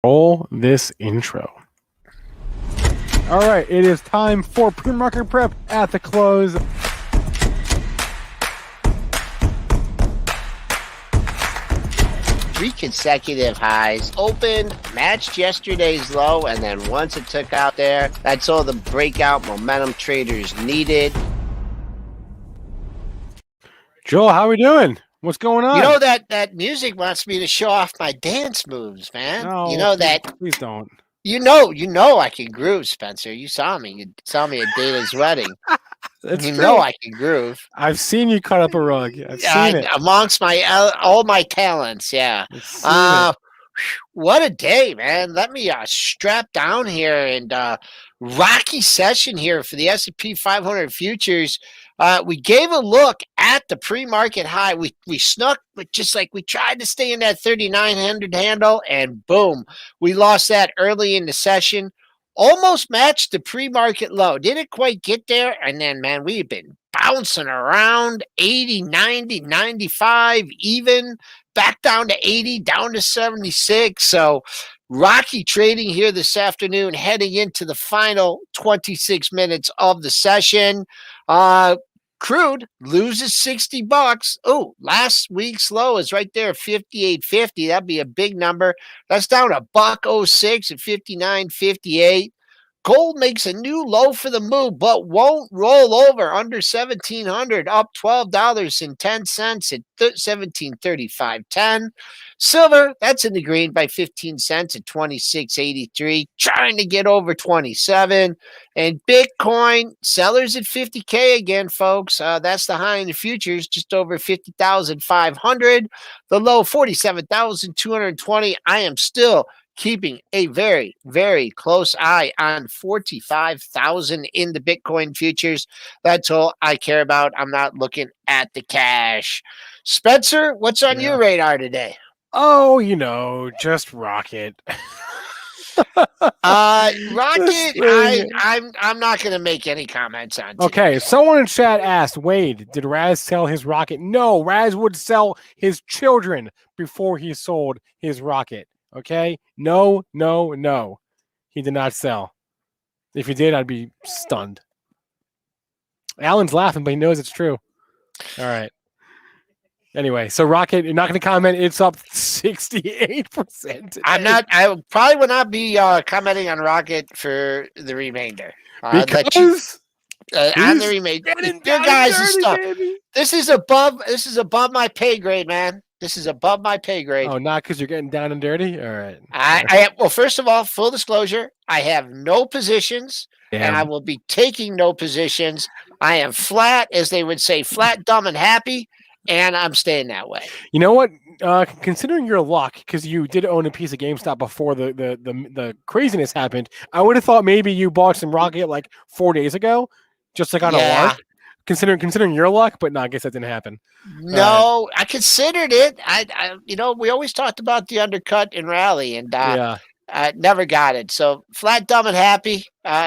Roll this intro. All right, it is time for pre-market prep at the close. Three consecutive highs, opened, matched yesterday's low, and then once it took out there, that's all the breakout momentum traders needed. Joel, how are we doing? What's going on? You know that music wants me to show off my dance moves, man. No, you know that. Please don't. You know I can groove, Spencer. You saw me. You saw me at Dana's wedding. That's You true. know I can groove. I've seen you cut up a rug. I've seen it. Amongst all my talents, yeah. What a day, man. Let me strap down here and rocky session here for the S&P 500 futures. We gave a look at the pre-market high. We snuck, but just like we tried to stay in that 3,900 handle, and boom, we lost that early in the session. Almost matched the pre-market low. Didn't quite get there, and then, man, we've been bouncing around 80, 90, 95, even back down to 80, down to 76. So rocky trading here this afternoon, heading into the final 26 minutes of the session. Crude loses $60. Oh, last week's low is right there, 58.50. That'd be a big number. That's down a $1.06 at 59.58. Gold makes a new low for the move, but won't roll over under 1,700, up $12.10 at 1735.10. Silver, that's in the green by 15 cents at 26.83, trying to get over 27. And Bitcoin, sellers at 50K again, folks. That's the high in the futures, just over 50,500. The low, 47,220. I am still keeping a very, very close eye on 45,000 in the Bitcoin futures. That's all I care about. I'm not looking at the cash. Spencer, what's on your radar today? Oh, just Rocket. Rocket, I'm not going to make any comments on today. Okay, someone in chat asked, Wade, did Raz sell his Rocket? No, Raz would sell his children before he sold his Rocket. Okay? No. He did not sell. If he did, I'd be stunned. Alan's laughing, but he knows it's true. All right. Anyway, so Rocket, you're not going to comment. It's up 68%. Today. I probably will not be commenting on Rocket for the remainder. Because on the remainder, your guys' stuff. Baby. This is above my pay grade, man. This is above my pay grade. Oh, not because you're getting down and dirty? All right. Well, first of all, full disclosure, I have no positions, and I will be taking no positions. I am flat, as they would say, flat, dumb, and happy, and I'm staying that way. You know what? Considering your luck, because you did own a piece of GameStop before the craziness happened, I would have thought maybe you bought some Rocket like 4 days ago, just like on a lark. Considering your luck, but no, I guess that didn't happen. No, I considered it. I we always talked about the undercut and rally, and I never got it. So flat, dumb, and happy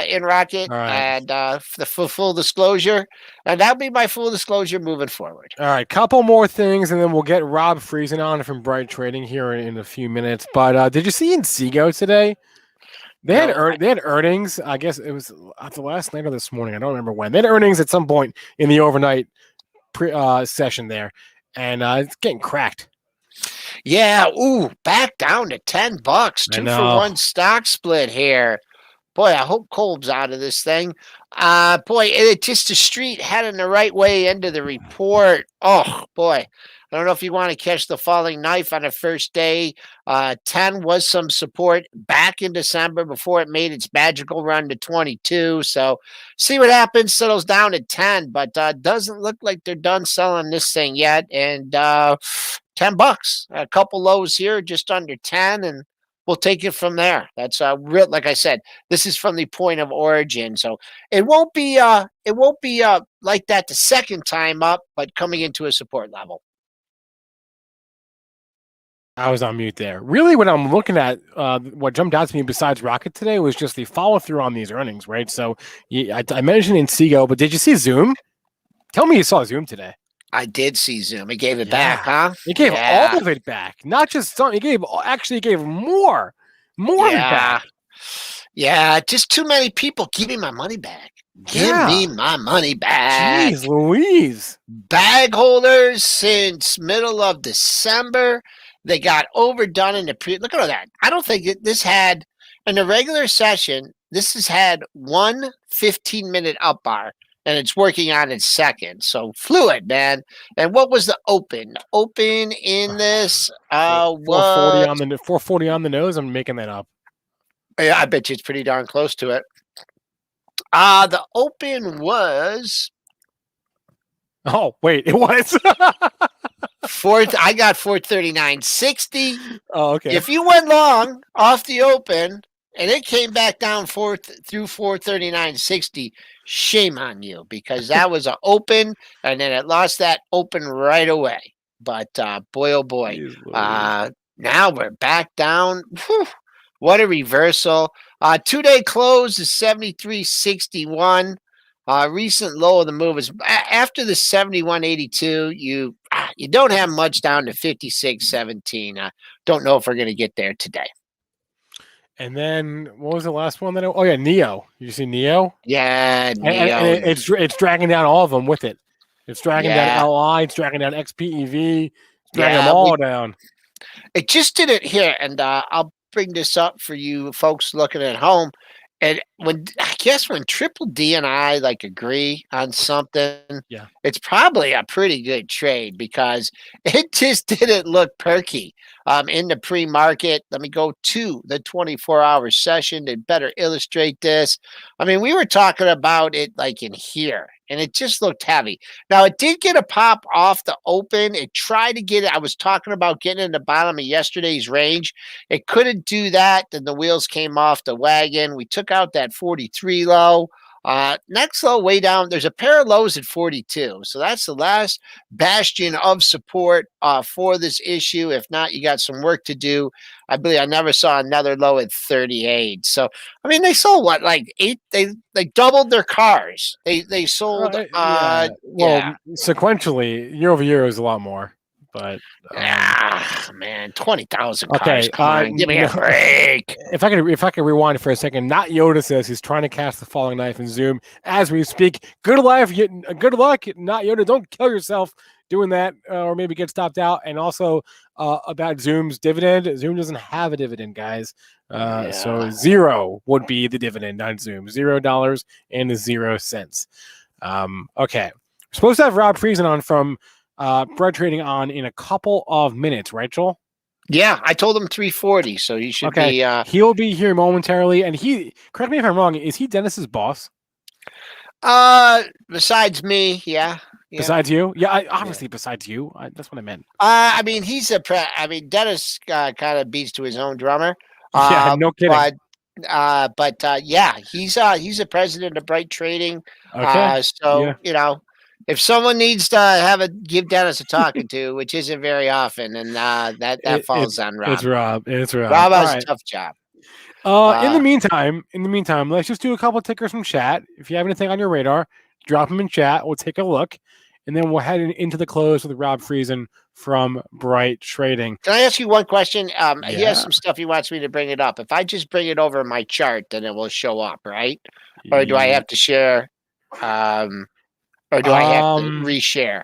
in Rocket, and the full disclosure, and that'll be my full disclosure moving forward. All right, couple more things, and then we'll get Rob Friesen on from Bright Trading here in a few minutes. But did you see Benzinga today? They had earnings. I guess it was the last night or this morning. I don't remember when. They had earnings at some point in the overnight session there, and it's getting cracked. Yeah. Ooh, back down to $10. 2-for-1 stock split here. Boy, I hope Kolb's out of this thing. Boy, it just the street heading the right way into the report. Oh boy. I don't know if you want to catch the falling knife on the first day. 10 was some support back in December before it made its magical run to 22. So see what happens. Settles down at 10, but doesn't look like they're done selling this thing yet. And $10, a couple lows here, just under 10, and we'll take it from there. That's real. Like I said, this is from the point of origin, so it won't be like that the second time up, but coming into a support level. I was on mute there. Really, what I'm looking at, what jumped out to me besides Rocket today was just the follow-through on these earnings, right? So I mentioned Benzinga, but did you see Zoom? Tell me you saw Zoom today. I did see Zoom. It gave it back, huh? It gave all of it back. Not just some. It gave more. More of it back. Yeah, just too many people. Give me my money back. Give me my money back. Jeez Louise. Bag holders since middle of December. They got overdone in the look at that. I don't think this had in the regular session. This has had one 15-minute up bar, and it's working on its second. So fluid, man. And what was the open? The open in this 440 was on the 440 on the nose. I'm making that up. yeah, I bet you it's pretty darn close to it. The open was Oh wait, it was. I got 439.60. Oh, okay. If you went long off the open and it came back down through 439.60, shame on you, because that was an open and then it lost that open right away. But boy, oh boy, now we're back down. Whew, what a reversal. 2-day close is 73.61. Recent low of the move is after the 71.82. You don't have much down to 56.17. Don't know if we're going to get there today. And then what was the last one that? Oh yeah, Neo. Did you see Neo? Yeah, Neo. And it's dragging down all of them with it. It's dragging down LI. It's dragging down XPEV. It's dragging them all down. It just did it here, and I'll bring this up for you folks looking at home. And when Triple D and I agree on something, it's probably a pretty good trade, because it just didn't look perky in the pre-market. Let me go to the 24-hour session to better illustrate this. I mean, we were talking about it in here, and it just looked heavy. Now, it did get a pop off the open. It tried to get it. I was talking about getting in the bottom of yesterday's range. It couldn't do that. Then the wheels came off the wagon. We took out that 43 low. Next low way down, there's a pair of lows at 42. So that's the last bastion of support for this issue. If not, you got some work to do. I believe I never saw another low at 38. So, I mean, they sold what, eight? They doubled their cars. They sold. Sequentially, year over year was a lot more. But man, 20,000 cars. Okay, come on, give me a break. If I could rewind for a second, Not Yoda says he's trying to cast the falling knife in Zoom as we speak. Good luck, Not Yoda. Don't kill yourself doing that, or maybe get stopped out. And also about Zoom's dividend. Zoom doesn't have a dividend, guys. So 0 would be the dividend on Zoom. $0.00. Okay, we're supposed to have Rob Friesen on from Bread Trading on in a couple of minutes, right, Joel? Yeah, I told him 3:40, so he should be. He'll be here momentarily, and correct me if I'm wrong. Is he Dennis's boss? Besides me, yeah. Besides you, obviously besides you. That's what I meant. I mean, Dennis kind of beats to his own drummer. No kidding. But he's a president of Bright Trading. Okay. If someone needs to give Dennis a talking to, which isn't very often, and that falls on Rob. It's Rob. Rob has a tough job. In the meantime, let's just do a couple of tickers from chat. If you have anything on your radar, drop them in chat. We'll take a look, and then we'll head into the close with Rob Friesen from Bright Trading. Can I ask you one question? He has some stuff he wants me to bring it up. If I just bring it over my chart, then it will show up, right? Or do I have to share? Or do I have to reshare?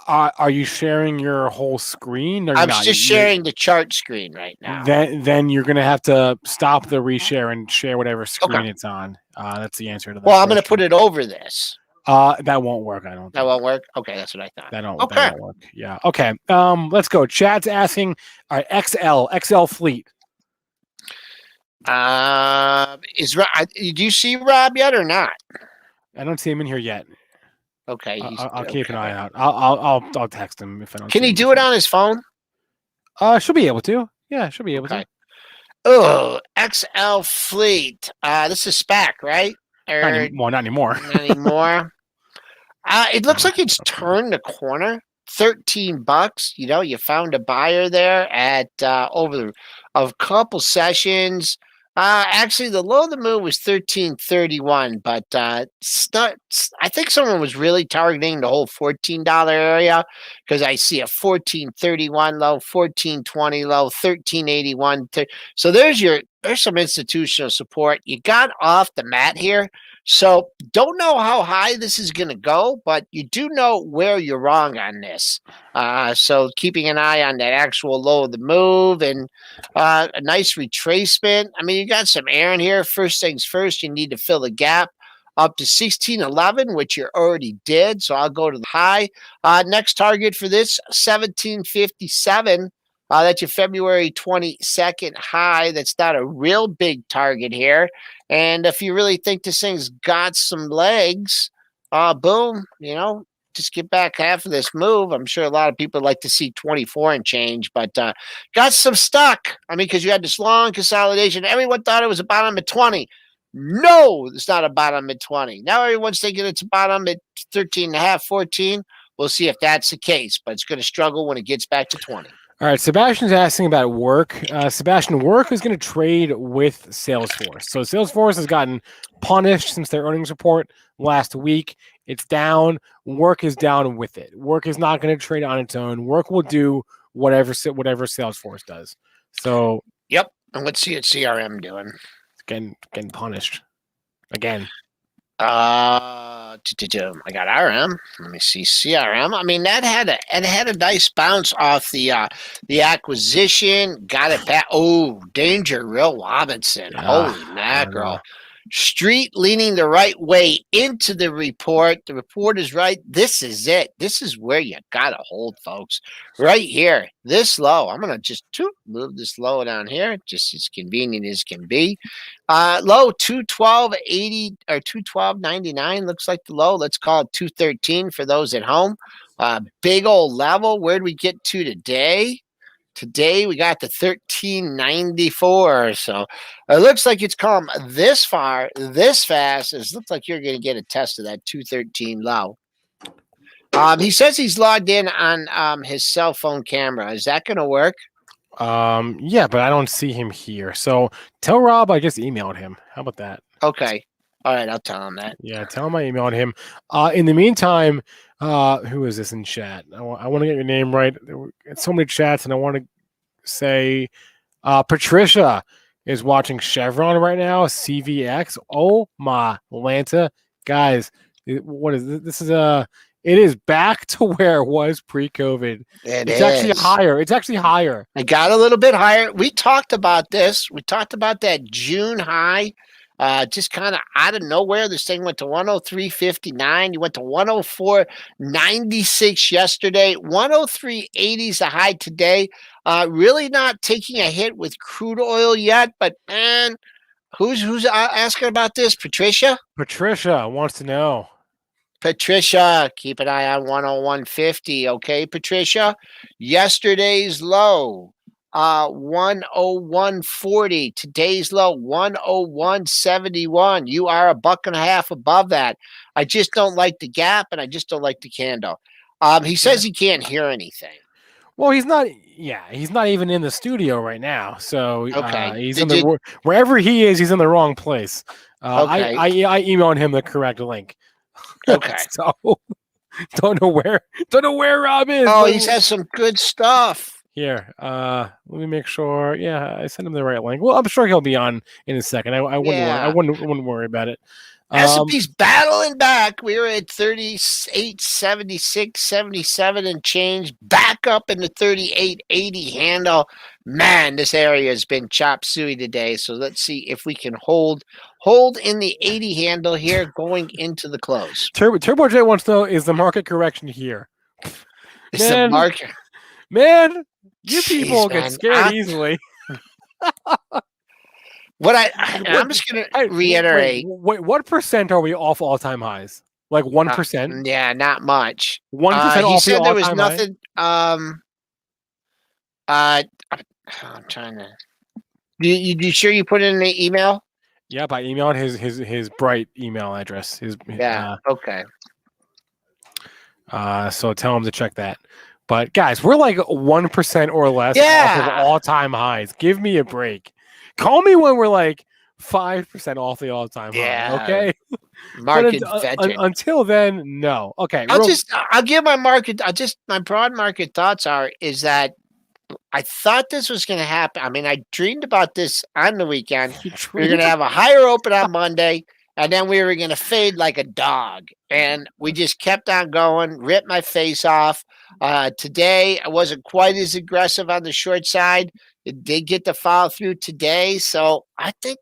Are you sharing your whole screen? Or I'm just sharing the chart screen right now. Then you're going to have to stop the reshare and share whatever screen it's on. That's the answer to that. Well, I'm going to put it over this. That won't work. I don't think. That won't work? Okay, that's what I thought. That won't work. Yeah. Okay. Let's go. Chad's asking, all right, XL fleet. Did you see Rob yet or not? I don't see him in here yet. Okay, I'll keep an eye out. I'll text him if I don't. Can he do it on his phone? She'll be able to. Yeah, she'll be able to. Oh, XL Fleet. This is SPAC, right? Not anymore. Not anymore. It looks like it's turned the corner. $13. You found a buyer there at over a couple sessions. Actually, the low of the move was 13.31, but I think someone was really targeting the whole $14 area, because I see a 14.31 low, 14.20 low, 13.81. So there's your there's some institutional support. You got off the mat here. So don't know how high this is going to go, but you do know where you're wrong on this. So keeping an eye on that actual low of the move and a nice retracement. I mean, you got some air in here. First things first, you need to fill the gap up to 1611, which you already did. So I'll go to the high. Next target for this, 1757. That's your February 22nd high. That's not a real big target here. And if you really think this thing's got some legs, boom, just get back half of this move. I'm sure a lot of people like to see 24 and change, but got some stuck. I mean, because you had this long consolidation. Everyone thought it was a bottom at 20. No, it's not a bottom at 20. Now everyone's thinking it's a bottom at 13 and a half, 14. We'll see if that's the case, but it's going to struggle when it gets back to 20. All right, Sebastian's asking about Work. Sebastian, Work is going to trade with Salesforce. So Salesforce has gotten punished since their earnings report last week. It's down. Work is down with it. Work is not going to trade on its own. Work will do whatever Salesforce does. So yep, and let's see what CRM doing. Getting punished again. I got RM. Let me see CRM. I mean, it had a nice bounce off the acquisition. Got it back. Oh, danger, Real Robinson. Holy mackerel. Street leaning the right way into the report. The report is right. This is it. This is where you got to hold, folks. Right here. This low. I'm going to just move this low down here. Just as convenient as can be. Low 212.80 or 212.99 looks like the low. Let's call it 213 for those at home. Big old level. Where'd we get to today? Today we got to 1394. So it looks like it's come this far, this fast. It looks like you're going to get a test of that 213 low. He says he's logged in on his cell phone camera. Is that going to work? Yeah, but I don't see him here. So tell Rob I just emailed him. How about that? Okay. All right, I'll tell him that. Yeah, tell him I emailed him. In the meantime, who is this in chat? I want to get your name right. It's so many chats, and I want to say Patricia is watching Chevron right now. CVX. Oh my Lanta, guys! What is this? This is it is back to where it was pre-COVID. It's actually higher. It's actually higher. It got a little bit higher. We talked about this. We talked about that June high. Just kind of out of nowhere, this thing went to 103.59. You went to 104.96 yesterday. 103.80 is a high today. Really not taking a hit with crude oil yet, but man, who's asking about this? Patricia? Patricia wants to know. Patricia, keep an eye on 101.50. Okay, Patricia. Yesterday's low. 101.40. Today's low 101.71. You are $1.50 above that. I just don't like the gap, and I just don't like the candle. He says he can't hear anything. Well, he's not. Yeah, he's not even in the studio right now. So okay, he's wherever he is. He's in the wrong place. Okay. I emailed him the correct link. Okay. So don't know where Rob is. Oh, he says some good stuff. Here, let me make sure. Yeah, I sent him the right link. Well, I'm sure he'll be on in a second. I wouldn't worry about it. S&P's battling back. We were at 38, 76, 77 and change. Back up in the 38.80 handle. Man, this area has been chop suey today. So let's see if we can hold in the 80 handle here going into the close. Turbo J wants to know, is the market correction here? Is the market? Man, you people get scared easily. I'm just going to reiterate. Wait, what percent are we off all-time highs? Like 1%? Yeah, not much. 1% off he said there was nothing. I'm trying to. You sure you put it in the email? Yep, I emailed his Bright email address. Okay. So tell him to check that. But guys, we're like 1% or less off of all-time highs. Give me a break. Call me when we're like 5% off the all-time high. Okay. Market until then, no. Okay. I'll give my market. My broad market thoughts is that I thought this was going to happen. I mean, I dreamed about this on the weekend. You We were going to dreamed? have a higher open on Monday, and then we were going to fade like a dog. And we just kept on going, ripped my face off. Today, I wasn't quite as aggressive on the short side. It did get the follow through today. So I think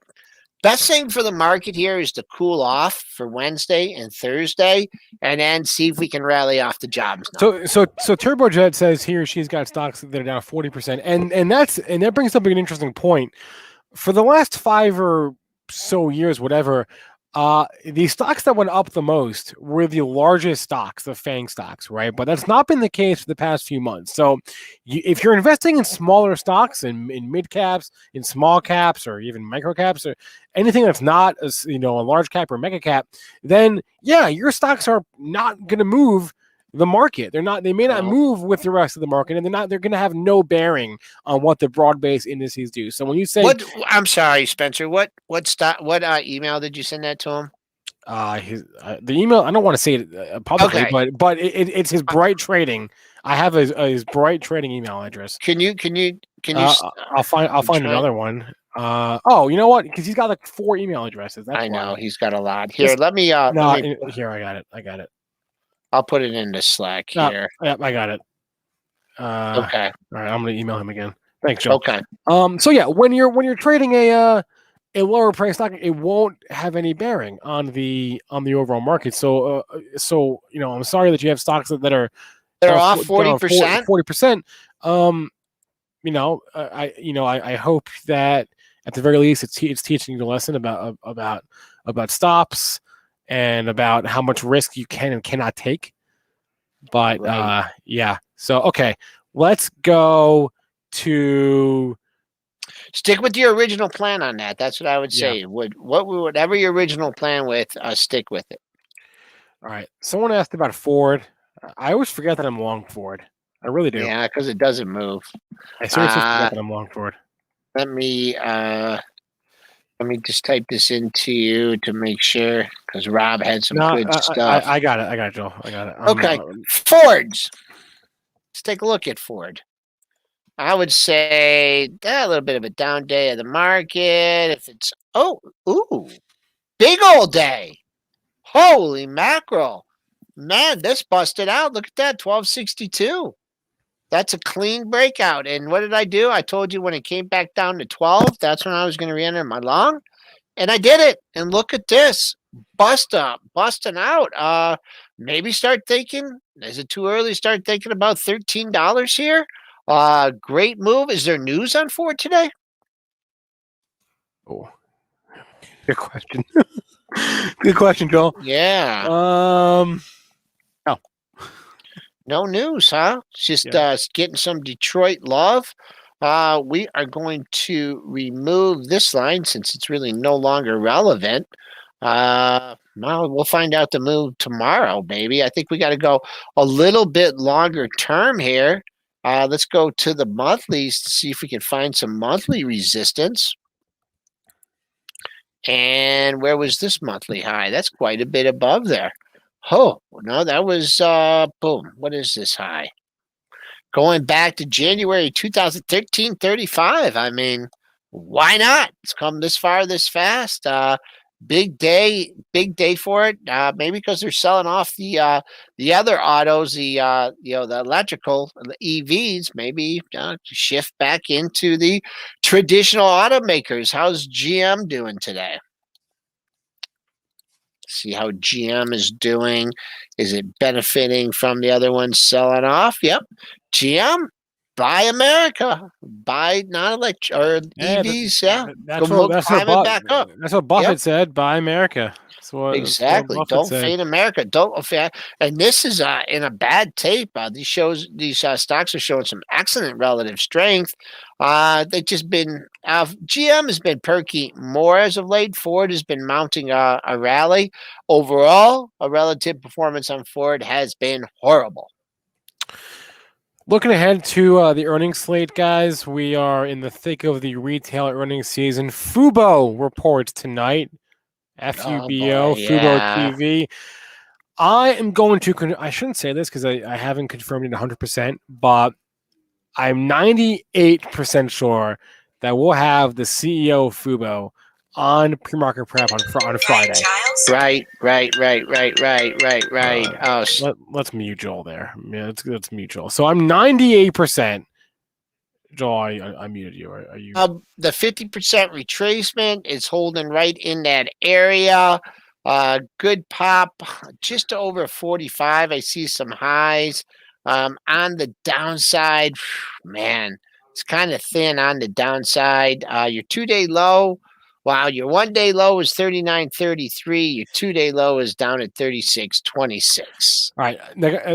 best thing for the market here is to cool off for Wednesday and Thursday, and then see if we can rally off the jobs. So Turbojet says he or she's got stocks that are down 40%, and that brings up an interesting point. For the last 5 or so years, whatever, the stocks that went up the most were the largest stocks, the FANG stocks, right? But that's not been the case for the past few months. So if you're investing in smaller stocks, in mid caps, in small caps, or even micro caps, or anything that's not a large cap or mega cap, then yeah, your stocks are not going to move the market. They may not move with the rest of the market, and they're going to have no bearing on what the broad-based indices do. So when you say, I'm sorry, Spencer, what email did you send that to him? The email, I don't want to say it publicly, Okay. but it's his Bright Trading. I have his Bright Trading email address. Can you I'll find another one. You know what? Because he's got like 4 email addresses. That's I know why. he's got a lot. Here, let me here, I got it. I'll put it into Slack here. Yep, I got it. Okay. All right, I'm gonna email him again. Thanks, Joe. Okay. So yeah, when you're trading a lower price stock, it won't have any bearing on the overall market. So I'm sorry that you have stocks that are off 40%. 40%. I hope that at the very least it's teaching you a lesson about stops and about how much risk you can and cannot take. But right. Yeah. So okay, let's go to stick with your original plan on that. That's what I would say. Whatever your original plan with, stick with it. All right. Someone asked about Ford. I always forget that I'm long Ford. I really do. Yeah, because it doesn't move. I seriously forget that I'm long Ford. Let me just type this into you to make sure, because Rob had some good stuff. I got it, Joel. I got it. Okay. Fords. Let's take a look at Ford. I would say a little bit of a down day of the market. If it's big old day. Holy mackerel. Man, this busted out. Look at that, 1262. That's a clean breakout. And what did I do? I told you when it came back down to 12, that's when I was going to re-enter my long. And I did it. And look at this. Busting out. Maybe start thinking, is it too early to start thinking about $13 here? Great move. Is there news on Ford today? Oh, good question. Good question, Joel. Yeah. No news, huh? It's just getting some Detroit love. We are going to remove this line since it's really no longer relevant. We'll find out the move tomorrow, baby. I think we got to go a little bit longer term here. Let's go to the monthlies to see if we can find some monthly resistance. And where was this monthly high? That's quite a bit above there. Oh, no, that was, boom. What is this high? Going back to January 2013, 35. I mean, why not? It's come this far, this fast. Big day for it. Maybe because they're selling off the other autos, the electrical, the EVs. Maybe shift back into the traditional automakers. How's GM doing today? See how GM is doing. Is it benefiting from the other ones selling off? Yep. GM, buy America. Buy non-electric or EVs. That's what Buffett said. Buy America. Exactly. Don't fade America. Don't fade. And this is in a bad tape. These stocks are showing some excellent relative strength. They've just been GM has been perky more as of late. Ford has been mounting a rally. Overall, a relative performance on Ford has been horrible. Looking ahead to the earnings slate, guys, we are in the thick of the retail earnings season. Fubo reports tonight. FUBO, Fubo TV. I am going to, I shouldn't say this because I haven't confirmed it 100%, but I'm 98% sure that we'll have the CEO of Fubo on pre-market prep on Friday. Right. Let's mute Joel there. Yeah, let's mute Joel. So I'm 98%. Joel, I muted you. Are you? The 50% retracement is holding right in that area. Good pop, just over 45. I see some highs. On the downside, man, it's kind of thin on the downside. Your 2-day low, wow, your 1-day low is 39.33. Your 2-day low is down at 36.26. All right,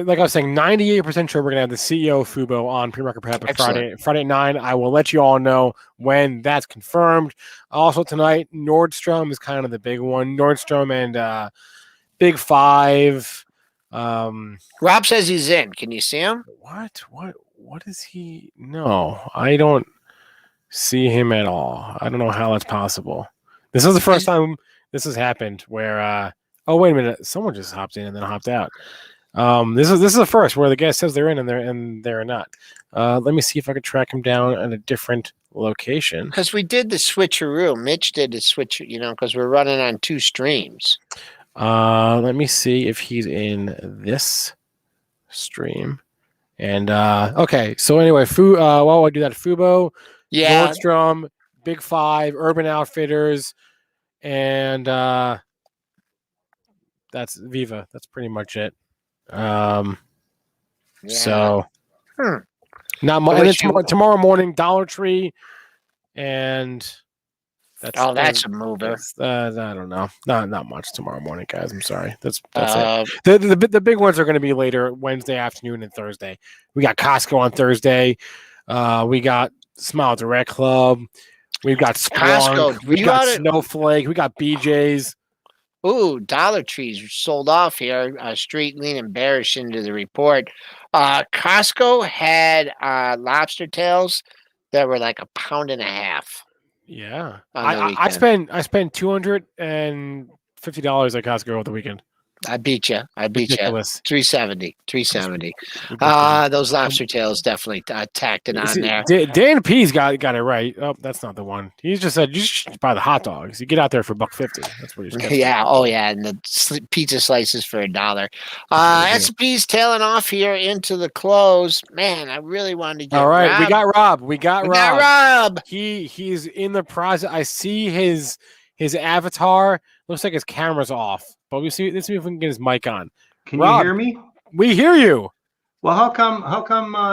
like I was saying, 98% sure we're gonna have the CEO of Fubo on pre-market prep at Friday at 9. I will let you all know when that's confirmed. Also tonight, Nordstrom is kind of the big one. Nordstrom and Big Five. Rob says he's in. Can you see him? What is he? No, I don't see him at all. I don't know how that's possible. This is the first time this has happened where oh, wait a minute, someone just hopped in and then hopped out. This is the first where the guy says they're in and they're not. Let me see if I could track him down at a different location. Because we did the switcheroo. Mitch did the switch, because we're running on 2 streams. Let me see if he's in this stream. And okay, so anyway, while I do that, Fubo, Nordstrom, Big Five, Urban Outfitters, and that's Viva. That's pretty much it. So not much. And then tomorrow morning, Dollar Tree, and that's a mover. I don't know. Not much tomorrow morning, guys. I'm sorry. That's it. The big ones are going to be later Wednesday afternoon and Thursday. We got Costco on Thursday. We got Smile Direct Club. We've got Splunk. We got Snowflake. We got BJ's. Ooh, Dollar Tree's sold off here. Straight leaning bearish into the report. Costco had lobster tails that were like $1.50. Yeah, I spent $250 at Costco over the weekend. I beat you. Ridiculous. 370. Those lobster tails definitely tacked it on there. Dan P's got it right. Oh, that's not the one. He just said you should buy the hot dogs. You get out there for $1.50. That's what he's getting. Yeah. Oh yeah, and the pizza slices for $1. S&P's tailing off here into the close. Man, I really wanted to get. All right, Rob. We got Rob. He's in the process. I see his avatar. Looks like his camera's off. But let's see if we can get his mic on. Can Rob, you hear me? We hear you. Well, how come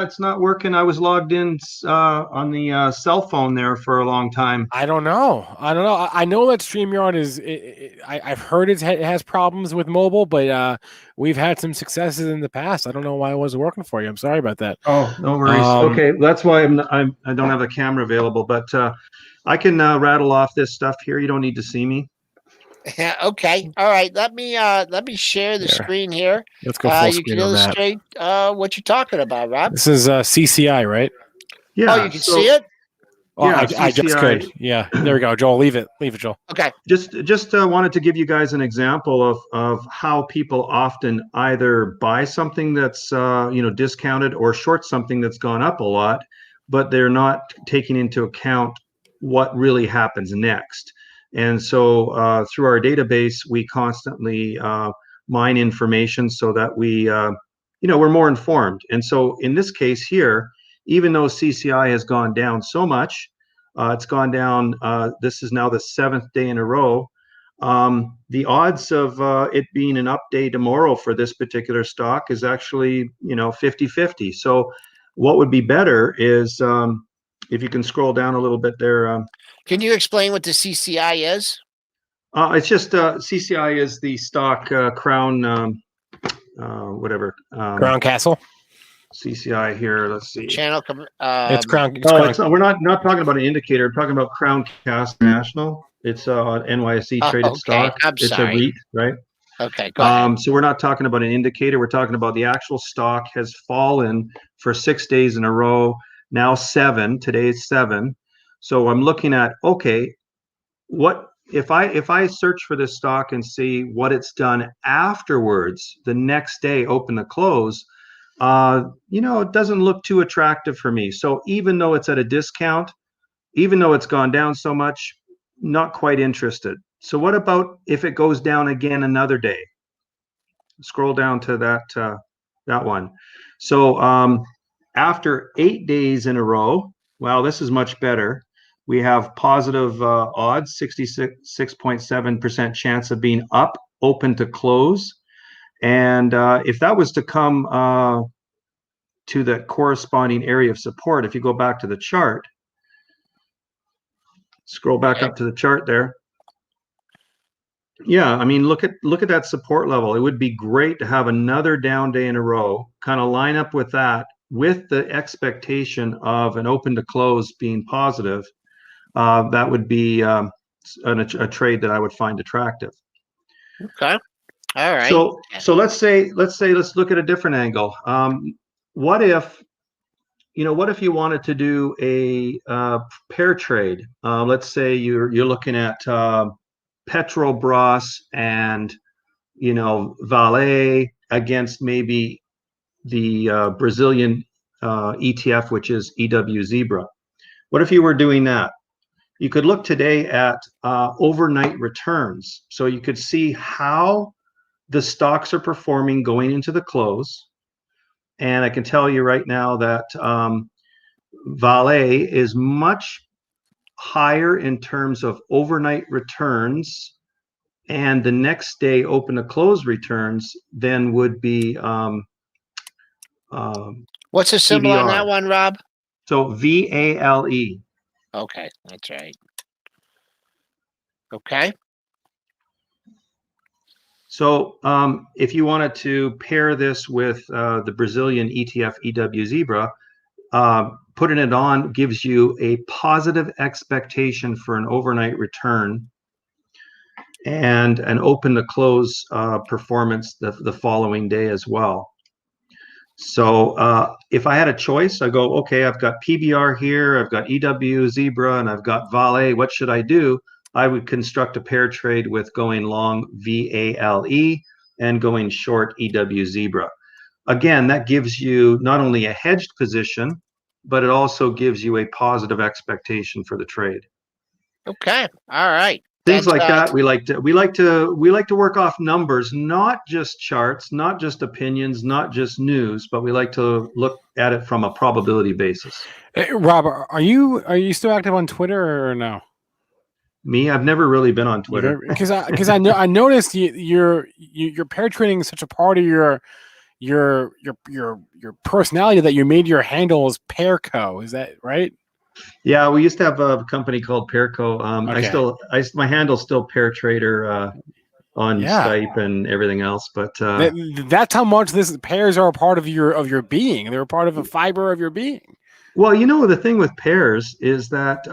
it's not working? I was logged in on the cell phone there for a long time. I don't know. I know that StreamYard I've heard it has problems with mobile, but we've had some successes in the past. I don't know why it wasn't working for you. I'm sorry about that. Oh, no worries. Okay, that's why I don't have a camera available, but I can rattle off this stuff here. You don't need to see me. Yeah. Okay. All right. Let me share the screen here. Let's go full screen. You can illustrate what you're talking about, Rob. This is CCI, right? Yeah. Oh, you can see it. Well, yeah, I just could. Yeah. There we go. Joel, leave it, Joel. Okay. Just wanted to give you guys an example of how people often either buy something that's discounted or short something that's gone up a lot, but they're not taking into account what really happens next. And so through our database, we constantly mine information so that we're more informed. And so in this case here, even though CCI has gone down so much, it's gone down. This is now the 7th day in a row. The odds of it being an up day tomorrow for this particular stock is actually 50-50. So what would be better is if you can scroll down a little bit there. Can you explain what the CCI is? It's just CCI is the stock Crown, whatever. Crown Castle. CCI here. Let's see. Channel. It's Crown. We're not talking about an indicator. We're talking about Crown Castle National. It's NYSE traded stock. It's sorry. A REIT, right? Okay. Go ahead. So we're not talking about an indicator. We're talking about the actual stock has fallen for 6 days in a row. Now 7. Today is 7. So I'm looking at, okay, what if I search for this stock and see what it's done afterwards, the next day, open to close, it doesn't look too attractive for me. So even though it's at a discount, even though it's gone down so much, not quite interested. So what about if it goes down again another day? Scroll down to that one. So after 8 days in a row, wow, this is much better. We have positive odds, 66.7% chance of being up, open to close. And if that was to come to the corresponding area of support, if you go back to the chart, scroll back up to the chart there. Yeah, I mean, look at that support level. It would be great to have another down day in a row, kind of line up with that, with the expectation of an open to close being positive. That would be a trade that I would find attractive. Okay. All right. So let's look at a different angle. What if you wanted to do a pair trade? Let's say you're looking at Petrobras and Vale against maybe the Brazilian ETF, which is EW Zebra. What if you were doing that? You could look today at overnight returns. So you could see how the stocks are performing going into the close. And I can tell you right now that Vale is much higher in terms of overnight returns and the next day open to close returns than would be what's the symbol on that one, Rob? So VALE. Okay, that's right. Okay. So if you wanted to pair this with the Brazilian ETF EW Zebra, putting it on gives you a positive expectation for an overnight return and an open to close performance the following day as well. So if I had a choice, I go, okay, I've got PBR here, I've got EW Zebra, and I've got Vale. What should I do? I would construct a pair trade with going long VALE and going short EW Zebra. Again, that gives you not only a hedged position, but it also gives you a positive expectation for the trade. Okay. All right. Things like that. We like to work off numbers, not just charts, not just opinions, not just news, but we like to look at it from a probability basis. Hey, Rob, are you still active on Twitter or no? Me, I've never really been on Twitter because I noticed your pair trading is such a part of your personality that you made your handle as Pairco. Is that right? Yeah, we used to have a company called Pairco. Okay. My handle's still Pair Trader on Skype and everything else. But that's how much pairs are a part of your being. They're a part of a fiber of your being. Well, the thing with pairs is that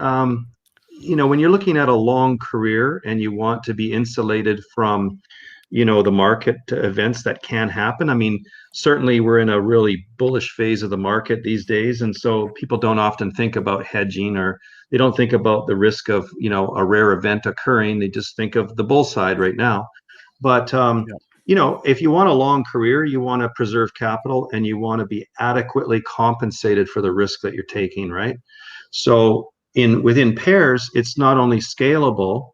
when you're looking at a long career and you want to be insulated from the market events that can happen. I mean, certainly we're in a really bullish phase of the market these days. And so people don't often think about hedging, or they don't think about the risk of, a rare event occurring. They just think of the bull side right now. But, if you want a long career, you want to preserve capital and you want to be adequately compensated for the risk that you're taking, right? So within pairs, it's not only scalable,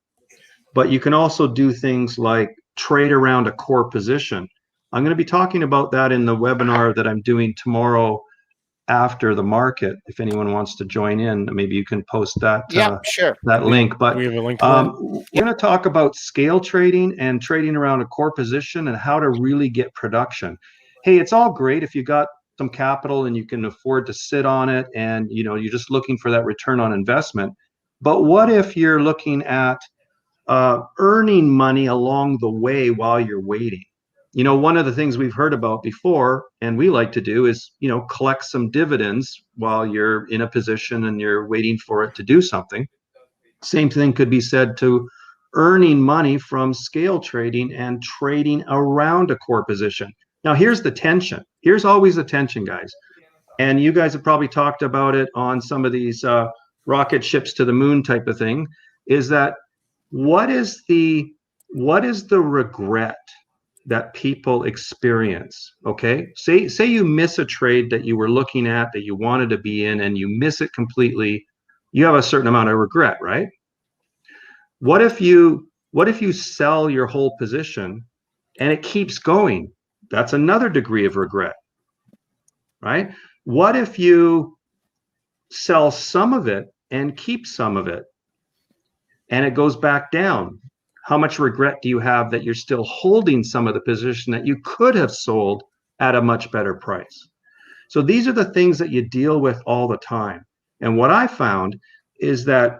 but you can also do things like trade around a core position. I'm going to be talking about that in the webinar that I'm doing tomorrow after the market. If anyone wants to join in, maybe you can post that sure. that link. But we have a link to that? We're going to talk about scale trading and trading around a core position and how to really get production. Hey, it's all great if you got some capital and you can afford to sit on it and you're just looking for that return on investment. But what if you're looking at earning money along the way while you're waiting? One of the things we've heard about before, and we like to do, is, collect some dividends while you're in a position and you're waiting for it to do something. Same thing could be said to earning money from scale trading and trading around a core position. Now, here's the tension. Here's always the tension, guys. And you guys have probably talked about it on some of these rocket ships to the moon type of thing, is that what is the regret that people experience. Okay, say you miss a trade that you were looking at, that you wanted to be in, and you miss it completely. You have a certain amount of regret, right? What if you sell your whole position and it keeps going? That's another degree of regret, right? What if you sell some of it and keep some of it and it goes back down? How much regret do you have that you're still holding some of the position that you could have sold at a much better price? So these are the things that you deal with all the time. And what I found is that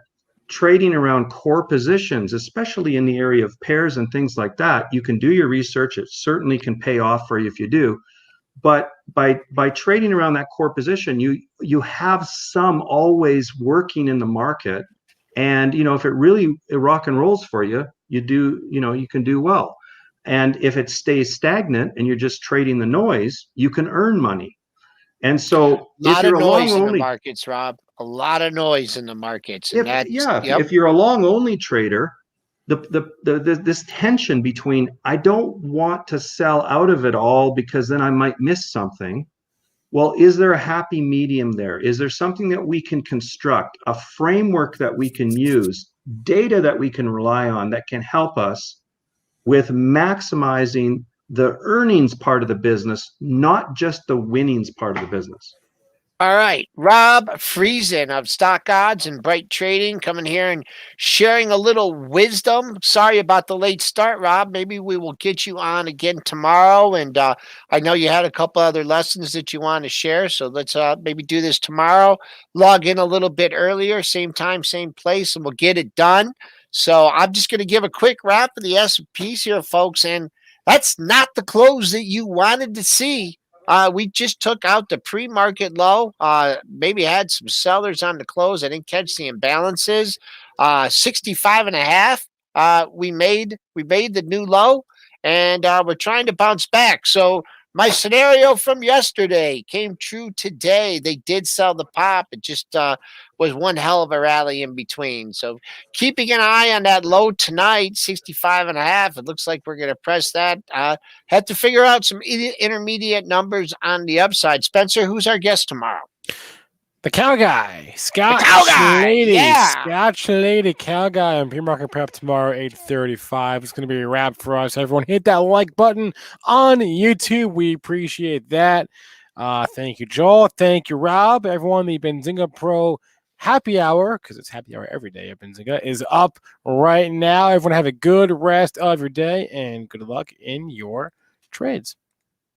trading around core positions, especially in the area of pairs and things like that, you can do your research. It certainly can pay off for you if you do. But by trading around that core position, you have some always working in the market. And if it really rock and rolls for you, you can do well. And if it stays stagnant and you're just trading the noise, you can earn money. And so a lot of noise in the markets, Rob. A lot of noise in the markets. And if you're a long only trader, this tension between, I don't want to sell out of it all because then I might miss something. Well, is there a happy medium there? Is there something that we can construct, a framework that we can use, data that we can rely on that can help us with maximizing the earnings part of the business, not just the winnings part of the business? All right, Rob Friesen of Stock Odds and Bright Trading coming here and sharing a little wisdom. Sorry about the late start, Rob. Maybe we will get you on again tomorrow. And I know you had a couple other lessons that you want to share, so let's maybe do this tomorrow. Log in a little bit earlier, same time, same place, and we'll get it done. So I'm just going to give a quick wrap of the S&Ps here, folks, and that's not the close that you wanted to see. We just took out the pre-market low. Maybe had some sellers on the close. I didn't catch the imbalances. 65.5. We made the new low, and we're trying to bounce back. So my scenario from yesterday came true today. They did sell the pop. It just was one hell of a rally in between. So keeping an eye on that low tonight, 65.5. It looks like we're going to press that. Had to figure out some intermediate numbers on the upside. Spencer, who's our guest tomorrow? The cow guy, Scott Schlady. Scott Schlady, cow guy on PreMarket Prep tomorrow, 8:35. It's going to be a wrap for us. Everyone hit that like button on YouTube. We appreciate that. Thank you, Joel. Thank you, Rob. Everyone, the Benzinga Pro happy hour, because it's happy hour every day at Benzinga, is up right now. Everyone have a good rest of your day and good luck in your trades.